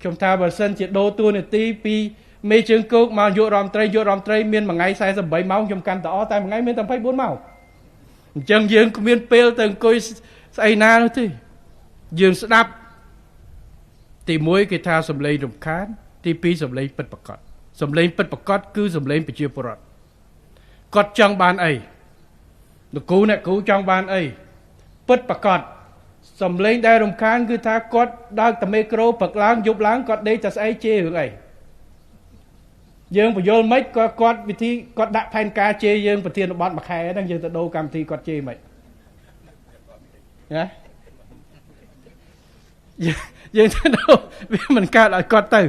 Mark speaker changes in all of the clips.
Speaker 1: ខ្ញុំថាបើសិនជាដូរតួនាទីពីមេជើងគោកមកយករំត្រីមានមួយថ្ងៃ48ម៉ោងខ្ញុំកាន់តអតែមួយថ្ងៃមានតែ24ម៉ោងអញ្ចឹងយើងគ្មានពេលទៅអង្គុយស្អីណានោះទេយើងស្ដាប់ទី1គេថាសំឡេងរំខានទី2សំឡេងពិតប្រាកដសំឡេងពិតប្រាកដគឺសំឡេងប្រជាពលរដ្ឋគាត់ចង់បានអីនគរអ្នកគ្រូចង់បានអីពិតប្រាកដសំឡេងដែលរំខានគឺថាគាត់ដើរតែមេក្រូព្រឹកឡើងយប់ឡើងគាត់ដេកតែស្អីជេររឿងអីយើងបញ្យល់មិនគាត់វិធីគាត់ដាក់ផែនការជេរយើងប្រធានបទមួយខែហ្នឹងយើងទៅដូរកម្មវិធីគាត់ជេរមិនណាយើងទៅដូរវាមិនកើតឲ្យគាត់ទៅ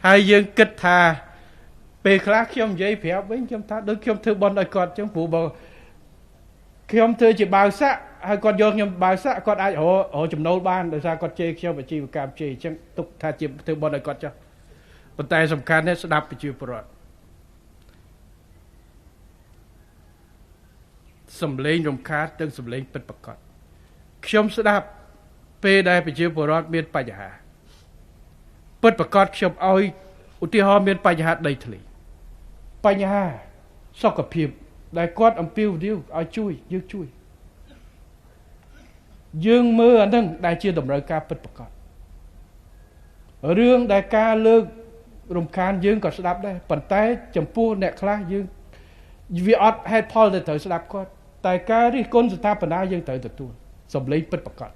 Speaker 1: ហើយយើងគិតថាពេលខ្លះខ្ញុំនិយាយប្រាប់វិញខ្ញុំថាដូចខ្ញុំធ្វើបន់ឲ្យគាត់អញ្ចឹងព្រោះបើខ្ញុំធ្វើជាបាវស័កហើយគាត់យកខ្ញុំបាវស័កគាត់អាចរកចំណូលបានដោយសារគាត់ជេរខ្ញុំអាជីវកម្មជេរអញ្ចឹងទុកថាជាធ្វើបន់ឲ្យគាត់ចុះប៉ុន្តែសំខាន់នេះស្ដាប់ប្រជាពលរដ្ឋសំឡេងរំខាននិងសំឡេងពិតប្រាកដខ្ញុំស្ដាប់ពេលដែលប្រជាពលរដ្ឋមានបញ្ហាពិតប្រាកដខ្ញុំឲ្យឧទាហរណ៍មានបញ្ហាដីធ្លីបញ្ហាសុខភាពដែលគាត់អំពាវនាវឲ្យជួយយើងមើលអាហ្នឹងដែលជាតម្រូវការពិតប្រាកដរឿងដែលការលើករំខានយើងក៏ស្ដាប់ដែរប៉ុន្តែចំពោះអ្នកខ្លះយើងវាអត់ហេតុផលទៅត្រូវស្ដាប់គាត់តែការរិះគន់ស្ថាបនាយើងត្រូវទទួលសំឡេងពិតប្រាកដ